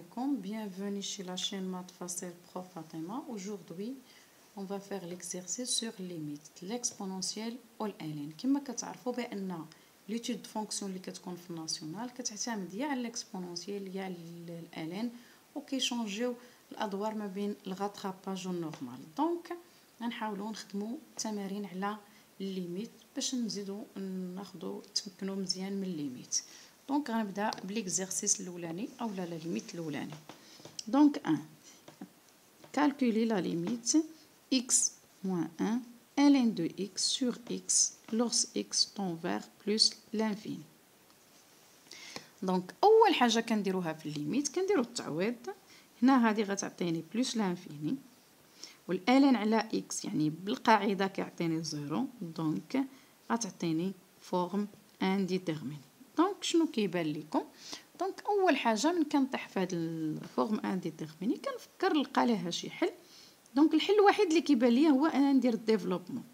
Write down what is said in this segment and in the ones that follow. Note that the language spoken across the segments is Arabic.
alaikum, bienvenue chez la chaîne Maths Facile Prof Fatima. Aujourd'hui, on va faire l'exercice sur limite l'exponentielle ou ln. كما كتعرفوا بان l'étude de fonction اللي كتكون في الناسيونال كتعتمد يا على l'exponentielle يا على ln وكيشونجيو الادوار ما بين الغاتراباج والنورمال. دونك غنحاولوا نخدموا التمارين على الليميت باش نزيدوا ناخذوا تمكنوا مزيان من الليميت. دونك غنبدا بليكزيرسيس الاولاني اولا لا ليميت الاولاني. دونك 1 calculer la limite x moins 1 ln de x sur x lorsque x tend vers plus l'infini. دونك اول حاجه كنديروها في الليميت كنديروا التعويض. هنا هذه غتعطيني بلس لانفيني والالين على اكس يعني بالقاعده كيعطيني زيرو، دونك غتعطيني فورم انديتيرميني. دونك شنو كيبان لكم؟ دونك اول حاجه من كنطيح في هذا الفورم انديتيرميني كنفكر نلقى لها شي حل. دونك الحل الوحيد اللي كيبان ليا هو انا ندير الديفلوبمون.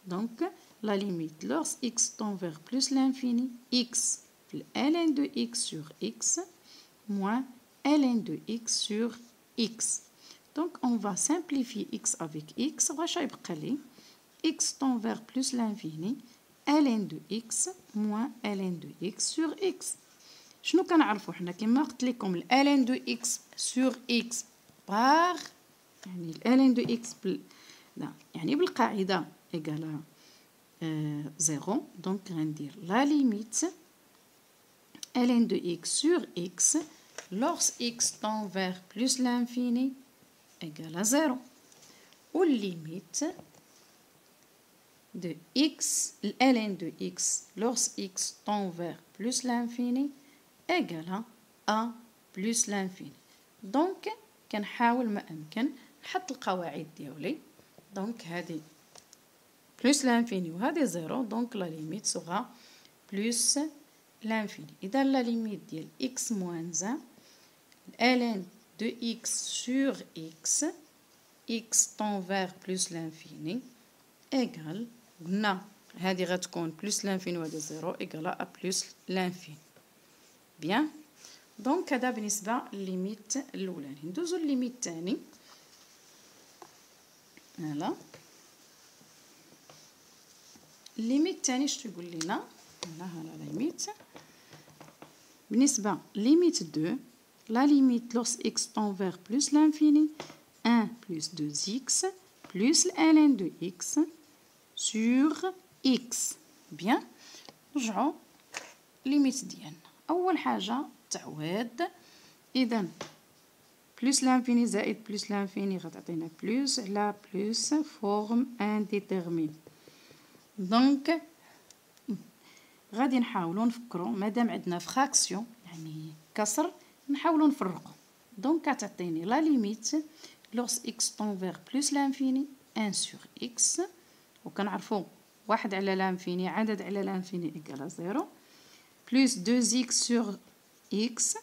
دونك لا ليميت لورس اكس طون فيغ بلس لانفيني اكس في ln de x sur x moins ln de x sur x. Donc on va simplifier x avec x. واش يبقى لي x tend vers plus l'infini ln de x moins ln de x sur x. شنو كنعرفوا حنا كما قلت لكم ln de x sur x par يعني ln de x يعني بالقاعده ايغال 0. دونك غندير لا ليميت ln de x sur x lorsque x tend vers plus l'infini égale à 0. Ou limite de x, ln de x lorsque x tend vers plus l'infini égale à plus l'infini. Donc كنحاول ما أمكن نحط القواعد ديالي. donc هذه plus l'infini وهذه 0. donc la limite sera plus l'infini. إذا la limite ديال x moins 1 ln de x sur x x tend vers plus l'infini égale قلنا هذه غتكون plus l'infini وهذه 0 égale à plus l'infini. bien. دونك هذا بالنسبه لليميت الاولاني. ندوزو لليميت الثاني. هلا الليميت الثاني شنو يقول لنا؟ هنا ليميت بالنسبه ليميت 2 la limite lorsque x tend vers plus l'infini 1 plus 2x plus ln de x sur x. bien. نرجعوا ليميت ديالنا. اول حاجه تعويض. اذا بلس لانفيني زائد بلس لانفيني غتعطينا بلس على بلس فورم انديتيرمين. دونك غادي نحاولوا نفكروا مادام عندنا فراكسيون يعني كسر نحاولوا نفرقوا. دونك كتعطيني لا ليميت لوغس اكس طون فيغ بلس لانفيني 1 سور اكس وكنعرفوا واحد على لانفيني عدد على لانفيني ايكال 0 بلس 2 اكس سور اكس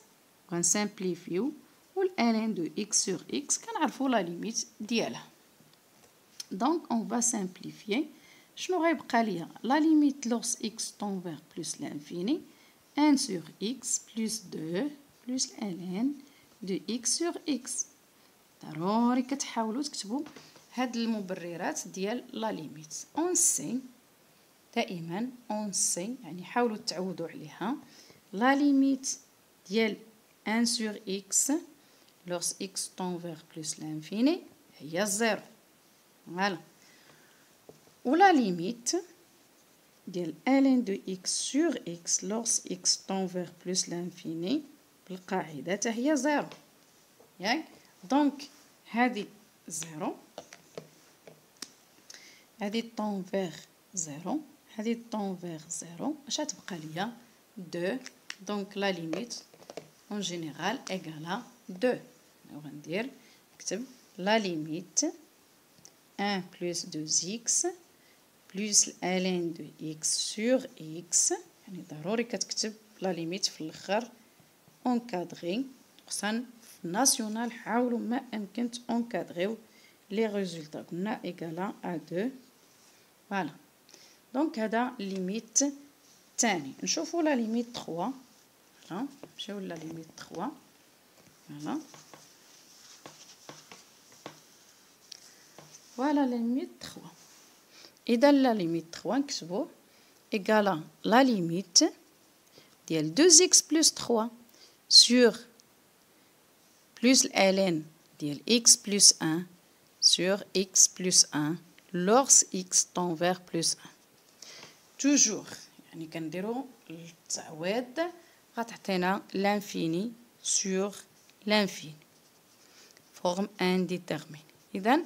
غنسامبليفيو والالين دو اكس سور اكس كنعرفوا لا ليميت ديالها. دونك اون فا سامبليفيي. شنو غيبقى ليا؟ لا ليميت لوغس اكس طون فيغ بلس لانفيني 1 سور اكس بلس 2 بلس ln de x sur x. ضروري كتحاولوا تكتبوا هاد المبررات ديال لا ليميت. اون سي دائما اون سي يعني حاولوا تعودوا عليها. لا ليميت ديال 1 sur x lorsque x tend vers plus l'infini هي 0. فوالا. ولا ليميت ديال ln de x sur x lorsque x tend vers plus l'infini بالقاعده حتى هي 0 ياك. دونك هذه 0 هذه طون فيغ 0 هذه طون فيغ 0 اش غتبقى ليا 2. دونك لا ليميت اون جينيرال ايغال 2. غندير نكتب لا ليميت 1 بلس 2x بلس ln de x sur x يعني ضروري كتكتب لا ليميت في الاخر اونكادغي. خصنا في ناسيونال حاولوا ما امكن اونكادغيو لي ريزولطا. قلنا ايغالا ا 2. فوالا. دونك هذا ليميت الثاني. نشوفوا لا ليميت 3. نمشيو لا ليميت 3. voilà. Voilà la limite 3. إذا la limite 3 نكتبو égale la limite ديال 2x plus 3 sur plus ln ديال x plus 1 sur x plus 1 lorsque x tend vers plus 1. toujours يعني كنديرو التعويض غتعطينا l'infini sur l'infini forme indéterminée. إذا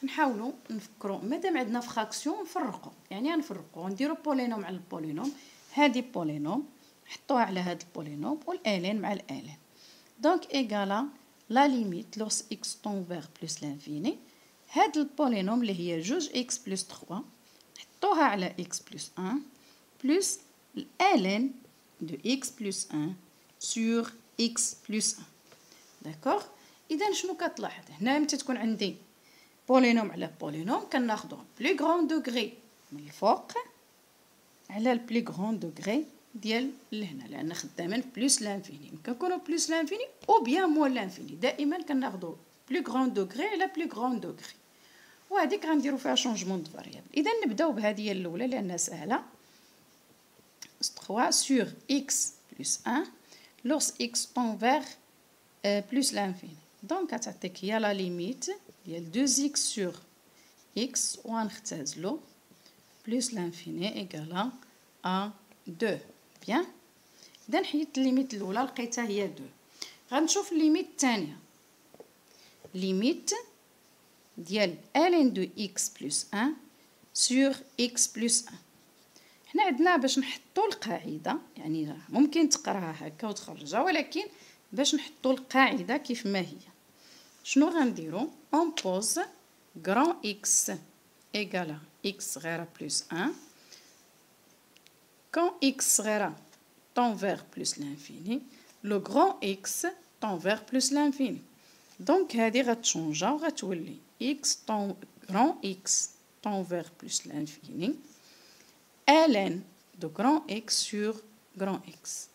نحاولوا نفكروا مادام عندنا فراكسيون نفرقوا، يعني نفرقوا نديروا بولينوم على البولينوم، هذه بولينوم نحطوها على هذا البولينوم والالين مع الالين. دونك ايغالا لا ليميت لوس اكس طون فيغ بلس لانفيني، هاد البولينوم اللي هي جوج اكس بلس 3 نحطوها على اكس بلس 1 بلس الالين دو اكس بلس 1 سور اكس بلس 1. داكوغ. اذا شنو كتلاحظ هنا ملي تكون عندي بولينوم على بولينوم كناخدو بلي غران دوغري من الفوق على البلي غران دوغري ديال لهنا، لان خدامين بلس لانفيني، يمكن نكونوا بلس لانفيني او بيان موان لانفيني، دائما كناخدو بلي غران دوغري على بلي غران دوغري، وهذيك غنديرو فيها شونجمون دو فاريابل. اذا نبداو بهذه الاولى لانها سهله. 3 sur x plus 1 lorsque x tend vers plus l'infini. Donc غتعطيك هي لا ليميت ديال 2x sur x وغنختازلو plus l'infini égale à 2. bien. إذا حيدت الليميت الأولى لقيتها هي 2. غنشوف الليميت الثانية، ليميت ديال ln دو x plus 1 sur x plus 1. حنا عندنا باش نحطو القاعدة، يعني ممكن تقراها هكا وتخرجها، ولكن باش نحطو القاعدة كيف ما هي شنو غنديرو؟ on pose grand x égale x صغيرة plus 1 quand x صغيرة tend vers plus l'infini le grand x tend vers plus l'infini. donc هذه غتشونجا وغتولي x grand x tend vers plus l'infini ln de grand x sur grand x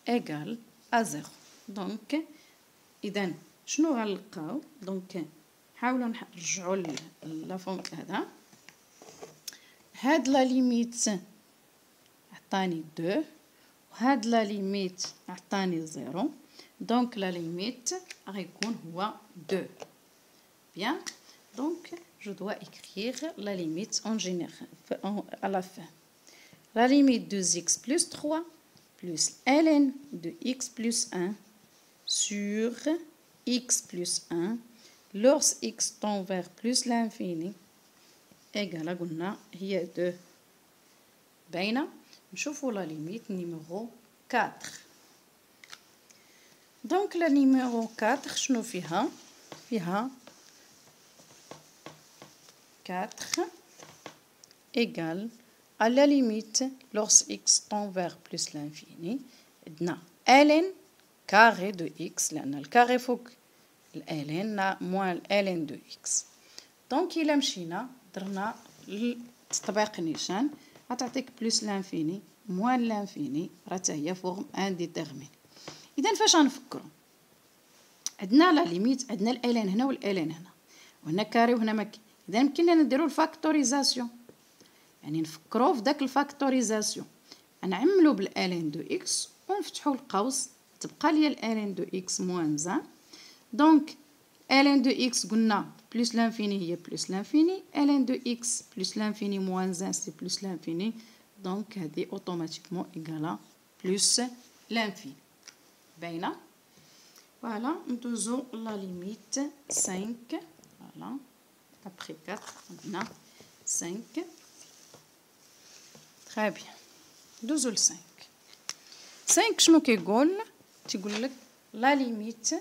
égale à 0. donc إذا شنو غنلقاو؟ دونك نحاولوا نرجعوا لا فورم هذا، هاد لا ليميت عطاني 2 وهاد لا ليميت عطاني 0، دونك لا ليميت غيكون هو 2. bien. donc je dois écrire la limite en général à la fin. la limite de x plus 3 plus ln de x plus 1 sur x plus 1 lorsque x tend vers plus l'infini égale قلنا هي 2. باينه. نشوفوا لا ليميت نيميرو 4. دونك لا نيميرو 4 شنو فيها؟ فيها 4 égale à la limite lorsque x tend vers plus l'infini عندنا ln carré de x لأن الكاري فوق ln موان ln de x. دونك إلا مشينا درنا تطبيق نيشان غتعطيك بلس لانفيني موان لانفيني راه حتى هي فورم انديتيرميني. إذا فاش غنفكرو؟ عندنا لا ليميت، عندنا الالين هنا والالين هنا وهنا كاري وهنا مكي، إذا يمكننا نديرو الفاكتوريزاسيون، يعني نفكرو في داك الفاكتوريزاسيون، نعملو بالالين دو اكس ونفتحو القوس تبقى ليا الالين دو اكس موان زان. دونك ln de x قلنا plus l'infini هي plus l'infini ln de x plus l'infini moins 1 c'est plus l'infini donc هذه automatiquement égale plus l'infini. باينه. voilà ندوزو la limite 5. voilà après 4 on a 5. très bien. ندوزو ل 5. 5 شنو كيقول؟ تيقول لك la limite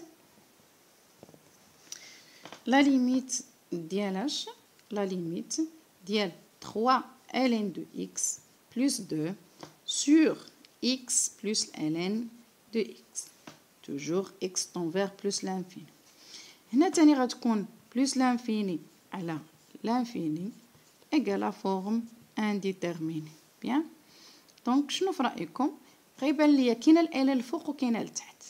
la limite ديالاش؟ la limite ديال 3 ln de x plus 2 sur x plus ln de x toujours x tend vers plus l'infini. هنا تاني غتكون plus l'infini على l'infini égale à forme indéterminée. bien. donc شنو في رأيكم؟ غيبان ليا كاينه الآلة الفوق وكاينه لتحت،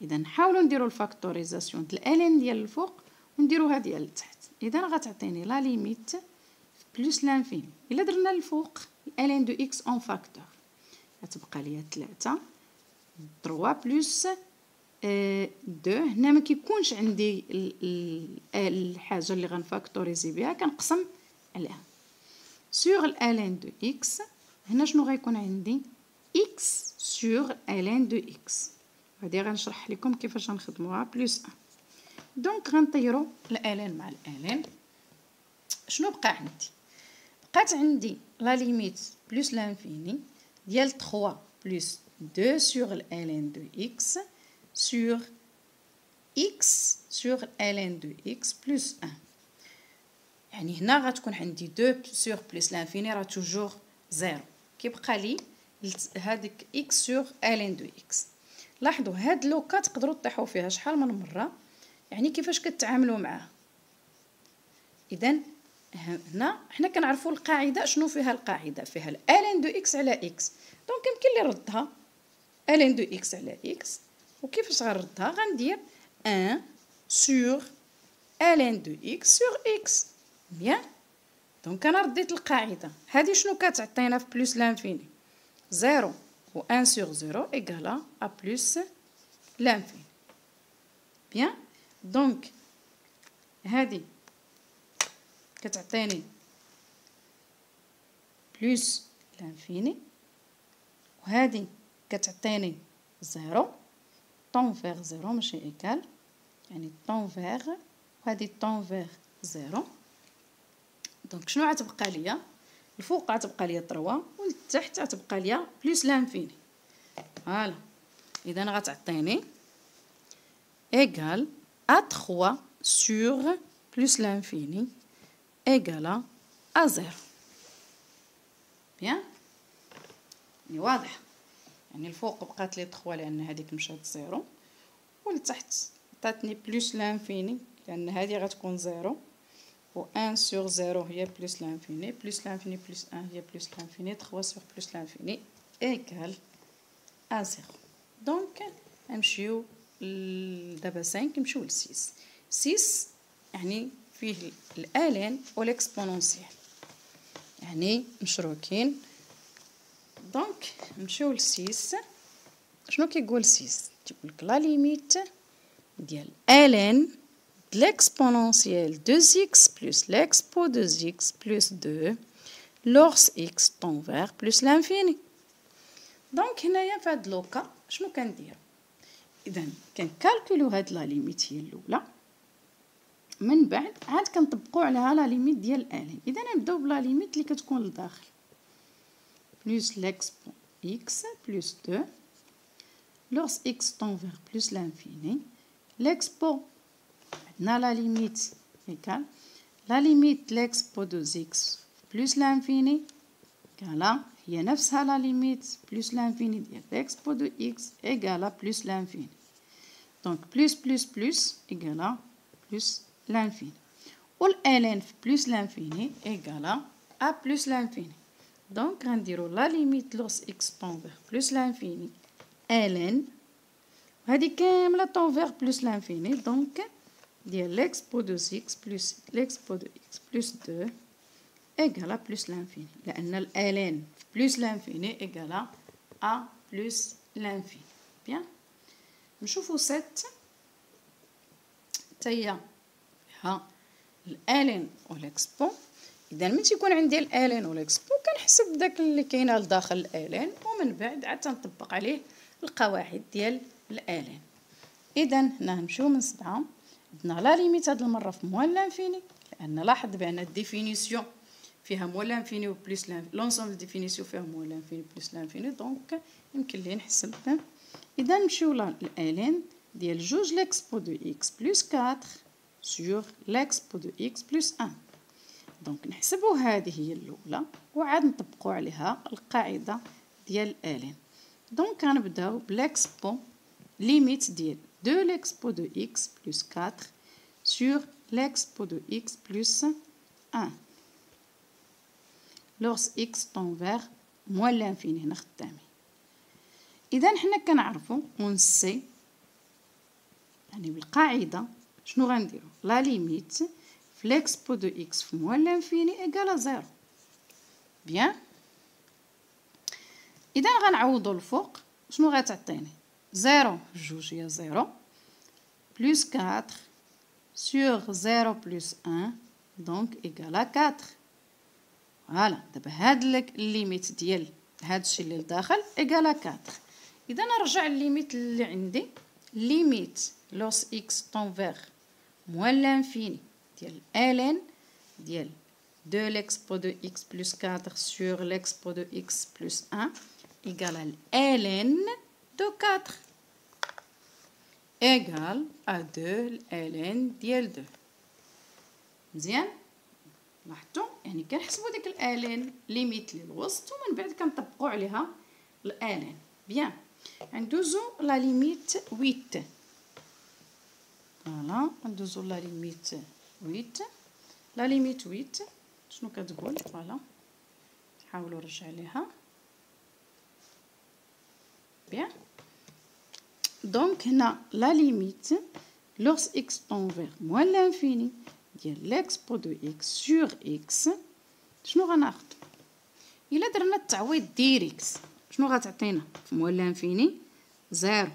اذا نحاولوا نديروا الفاكتوريزاسيون ديال الالين ديال الفوق ونديروها ديال التحت. اذا غتعطيني لا ليميت بلس لانفيني. الا درنا الفوق الالين دو اكس اون فاكتور غتبقى ليا 3 3 بلس 2. هنا ما كيكونش عندي الحاجه اللي غنفاكتوريزي بها، كنقسم عليها سور الالين دو اكس. هنا شنو غيكون عندي؟ اكس سور الين دو اكس. هادي غنشرح لكم كيفاش غنخدموها بلس 1. دونك غنطيروا الالين مع الالين. شنو بقى عندي؟ بقات عندي لا ليميت بلس لانفيني ديال 3 بلس 2 sur ln de x sur x sur ln de x plus 1. يعني هنا غتكون عندي 2 sur plus لانفيني راه توجور 0. كيبقى لي هذيك x sur ln de x. لاحظوا هاد لوكا تقدروا تطيحوا فيها شحال من مره، يعني كيفاش كتعاملوا معها. اذا هنا حنا كنعرفوا القاعده. شنو فيها القاعده؟ فيها ln de x على x. دونك يمكن لي نردها ln de x على x. وكيفاش غنردها؟ غندير 1 sur ln de x sur x. بيان. دونك انا رديت القاعده هذه. شنو كتعطينا في بلس لانفيني؟ 0 و 1 sur 0 égale à plus l'infini. بيان. دونك هذه كتعطيني بلس لانفيني، وهذه كتعطيني 0 طون فيغ 0 ماشي ايكال، يعني طون فيغ، وهذه طون فيغ 0. دونك شنو غتبقى ليا؟ الفوق غتبقى ليا 3 والتحت غتبقى ليا بلس لانفيني. فوالا. اذا غتعطيني ايكال ا 3 sur plus l'infini égale à 0. بيان. يعني واضح. يعني الفوق بقات لي 3 لان هذيك مشات 0، والتحت عطاتني بلس لانفيني لان هذه غتكون 0، و 1 sur 0 هي بلس لانفيني، بلس لانفيني بلس 1 هي بلس لانفيني، 3 sur بلس لانفيني égale à 0. دونك نمشيو دابا 5 نمشيو ل 6. 6 يعني فيه الالين والاكسبونونسيال، يعني مشروكين. دونك نمشيو ل 6. شنو كيقول 6؟ تيقول لك لا ليميت ديال ln de l'exponentielle de x plus l'expo de x plus 2 lorsque x tend vers plus l'infini. دونك هنايا في هاد لوكا شنو كندير؟ اذا كنكالكولو هاد لا ليميت هي الاولى، من بعد عاد كنطبقوا عليها لا ليميت ديال الين. اذا نبداو بلا ليميت اللي كتكون لداخل plus l'expo x plus 2 lorsque x tend vers plus l'infini. l'expo عندنا la limite égale la limite l'expo de x plus l'infini égale هي نفسها la limite plus l'infini ديال l'expo de x égale plus l'infini. donc plus égale plus l'infini. و ln plus l'infini égale à plus l'infini. donc غنديرو la limite lorsque x tend vers plus l'infini ln هذه كامله tend vers plus l'infini. donc ديال l'expo de x plus l'expo de x plus 2 égale à plus l'infini، لأن ln plus l'infini égale à plus l'infini. bien. نشوفو 7 تاهي ها ln و l'expo. اذا ملي تيكون عندي ln و l'expo كنحسب داك اللي كاينه لداخل ln، ومن بعد عاد تنطبق عليه القواعد ديال ln. اذا هنا نمشيو من 7. عندنا لا ليميت هاد المره في موال لانفيني، لان لاحظ بان الديفينيسيون فيها موال لانفيني و بلس لونسومبل ديفينيسيون فيها موال لانفيني بلس لانفيني. دونك يمكن لي نحسب. اذا نمشيو للالين ديال جوج l'expo de x plus 4 sur l'expo de x plus 1. دونك نحسبوا هذه هي الاولى وعاد نطبقوا عليها القاعده ديال الالين. دونك غنبداو بلexpo ليميت ديال 2 l'expo de x plus 4 sur l'expo de x plus 1 lorsque x tend vers moins l'infini. هنا خدامين. اذا حنا كنعرفوا ونسي يعني بالقاعدة شنو غنديرو؟ لا ليميت في ليكسبو دو إكس في موان لانفيني إيكال زيرو. بيان. إذا غنعوضو الفوق شنو غتعطيني؟ زيرو في جوج هي زيرو، بلوس كاتر سور زيرو بلوس أن دونك إيكالا كاتر. فوالا دابا هاد الليميت ديال هادشي اللي لداخل إيكالا كاتر. إذا نرجع الليميت اللي عندي، ليميت لوس إكس طون فيغ موان لانفيني ديال ln ديال 2 l'expo de x plus 4 sur l'expo de x plus 1 égale à ln de 4 égale à 2 ln ديال 2. مزيان لاحظتوا يعني كنحسبوا ديك ln ليميت للوسط ومن بعد كنطبقوا عليها ln. بيان. ندوزو لا ليميت 8. فوالا ندوزو لا ليميت 8. لا ليميت 8 شنو كتقول؟ فوالا نحاولوا نرجع ليها. بيان. دونك هنا لا ليميت لوغس اكس طون فيغ موان لانفيني ديال ليكسبو دو اكس سور اكس شنو غناخد؟ الا درنا التعويض ديريكت شنو غتعطينا في موان لانفيني؟ زيرو.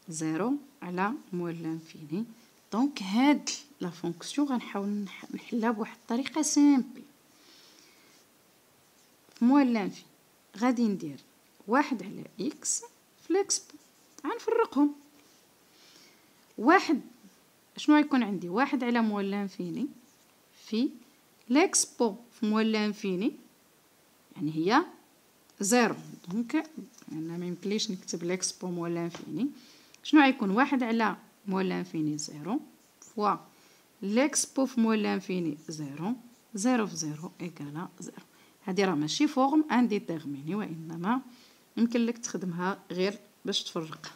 زيرو على موان لانفيني. دونك هاد لا فونكسيون غنحاول نحلها بواحد الطريقه سامبل. في موان لانفيني غادي ندير واحد على اكس في ليكسبو، غنفرقهم. واحد شنو غيكون عندي؟ واحد على موان لانفيني في ليكسبو في موان لانفيني يعني هي زيرو. دونك انا ميمكنليش نكتب ليكسبو موان لانفيني. شنو غيكون؟ واحد على موان لانفيني زيرو فوا ليكسبو في موان لانفيني زيرو. زيرو في زيرو إيكالا زيرو. هادي راه ماشي فورم انديتيرميني وإنما يمكن لك تخدمها غير باش تفرقها.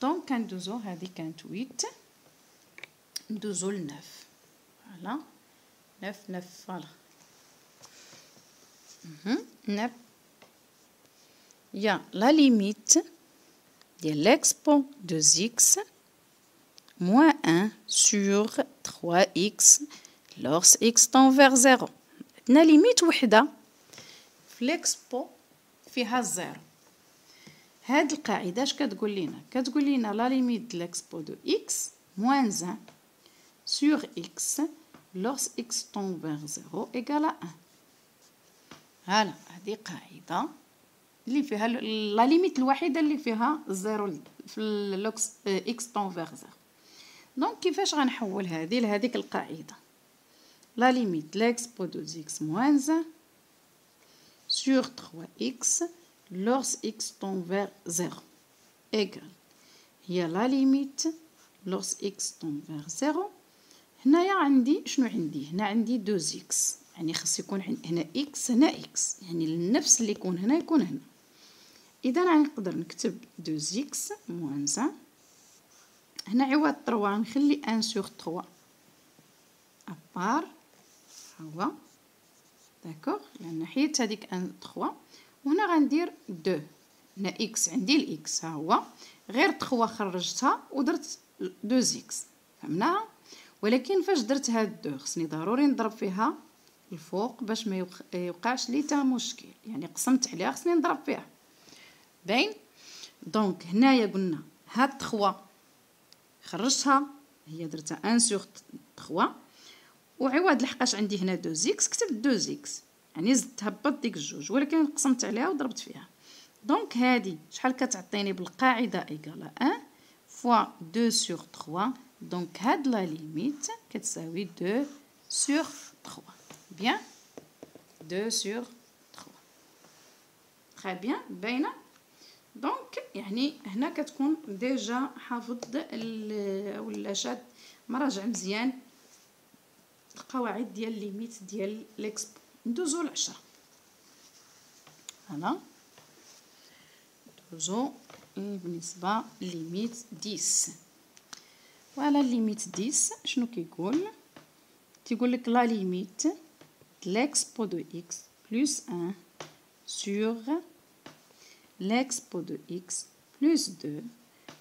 دونك كندوزو هادي كانت 8 ندوزو ل 9. فوالا 9 فوالا 9 يا لا ليميت ديال ليكسبو دو x moins 1 sur 3x lorsque x tend vers 0. عندنا ليميت وحده في ليكسبو فيها زيرو. هاد القاعده اش كتقول لنا؟ كتقول لنا لا ليميت د ليكسبو دو x moins 1 sur x lorsque x tend vers 0 égale à 1. هلا هذه قاعده اللي فيها لا ليميت الوحيده اللي فيها الزيرو في لوكس x tend vers 0. دونك كيفاش غنحول هذه لهذيك القاعده؟ لا ليميت ليكسبو دو x moins 1 sur 3x lorsque x tend vers 0 égal هي لا ليميت lorsque x tend vers 0. هنايا عندي شنو عندي؟ هنا عندي 2x يعني خص يكون هنا x هنا x يعني النفس اللي يكون هنا يكون هنا. اذا غنقدر نكتب 2x moins 1 هنا عوض 3 نخلي 1 sur 3 ابار هو داكوغ لان حيت هذيك 1 3 وهنا غندير 2. هنا اكس عندي الاكس ها هو غير 3 خرجتها ودرت 2x فهمناها. ولكن فاش درت هاد 2 خصني ضروري نضرب فيها الفوق باش ما يوقعش لي تا مشكل يعني قسمت عليها خصني نضرب فيها باين. دونك هنايا قلنا هاد 3 خرجتها هي درتها 1 sur 3 وعوض لحقاش عندي هنا 2x كتبت 2x يعني زدت هبط ديك الجوج ولكن قسمت عليها وضربت فيها. دونك هادي شحال كتعطيني بالقاعده ايكالا 1 فوا 2 sur 3. دونك هاد لا ليميت كتساوي 2 sur 3. بيان 2 sur 3 تري بيان باينه. دونك يعني هنا كتكون ديجا حافظ ولا شاد مراجع مزيان القواعد ديال ليميت ديال ليكسبو. ندوزو ل10. هنا ندوزو بالنسبه ليميت 10. وعلى ليميت 10 شنو كيقول؟ تيقول لك لا ليميت ليكسبو دو x plus 1 sur l'expo de x plus 2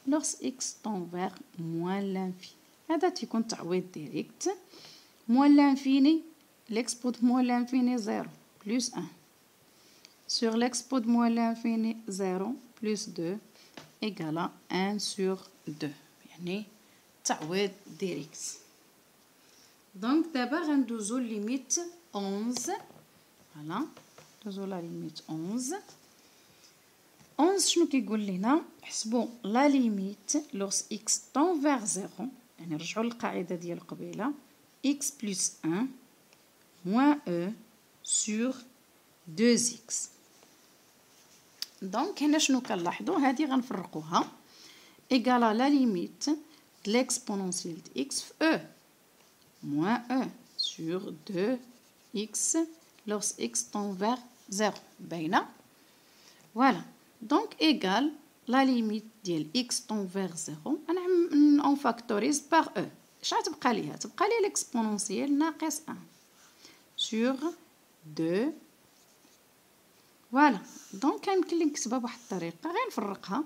lorsque x tend vers moins l'infini. هذا تيكون تعويض ديريكت. moins l'infini, l'expo de moins l'infini 0 plus 1 sur l'expo de moins l'infini 0 plus 2 égale à 1 sur 2. يعني تعويض ديريكت. دونك دابا غندوزو ليميت 11. فوالا ندوزو لا ليميت 11. 11 شنو كيقول لينا؟ حسبوا لا ليميت لوغس اكس طون فيغ 0، يعني نرجعوا للقاعده ديال قبيله، اكس بلس 1 موان او سور 2 اكس. دونك هنا شنو كنلاحظوا؟ هذه غنفرقوها ايغالا لا ليميت د ليكسبونونسيال د اكس في او موان او سور 2 اكس لوغس اكس طون فيغ 0 باينه. فوالا دونك ايغال لا ليميت ديال اكس طون فيغ 0 انا اون فاكتوريز باغ او. اش غتبقى ليها؟ تبقى لي ليكسبونونسيال ناقص 1 سور 2. فوالا دونك يمكن لي نكتبها بواحد الطريقه، غير نفرقها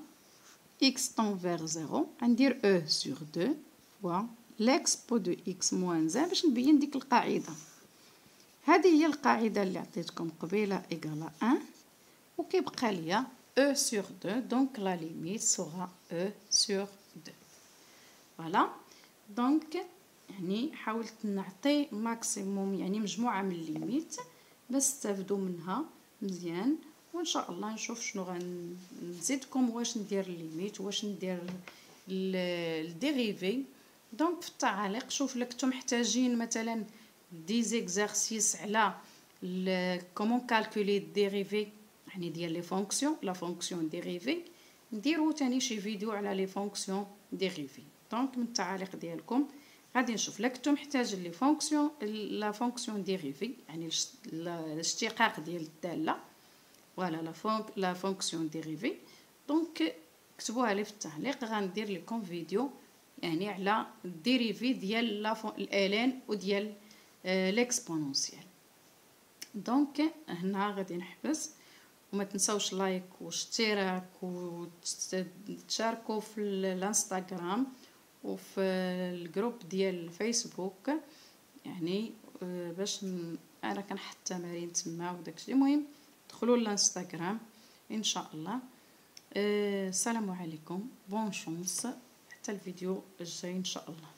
اكس طون فيغ 0 غندير او سور 2 فوا ليكسبو دو اكس موان 1 باش نبين ديك القاعده. هذه هي القاعده اللي عطيتكم قبيله ايغالا 1 وكيبقى ليا e sur 2 donc la limite sera e sur 2. voilà donc يعني حاولت نعطي ماكسيموم يعني مجموعه من الليميت باش تستافدوا منها مزيان، وان شاء الله نشوف شنو غنزيدكم واش ندير الليميت واش ندير الديريفي. دونك في التعاليق شوف لك نتوما محتاجين مثلا دي زيكزارسيس على كومون كالكولي الديريفي يعني ديال لي فونكسيون لا فونكسيون ديريفي، نديرو تاني شي فيديو على لي فونكسيون ديريفي. دونك من التعاليق ديالكم غادي نشوف لا كنتو محتاج لي فونكسيون لا فونكسيون ديريفي يعني الاشتقاق ديال الداله، فوالا لا فونكسيون ديريفي. دونك كتبوها لي في التعليق غندير لكم فيديو يعني على الديريفي ديال الالين وديال ليكسبونونسيال. دونك هنا غادي نحبس، وما تنساوش لايك واشتراك وتشاركوا في الانستغرام وفي الجروب ديال الفيسبوك يعني باش انا كنحط تمارين تما وداكشي. المهم دخلوا للانستغرام ان شاء الله. السلام عليكم، بون شونس، حتى الفيديو الجاي ان شاء الله.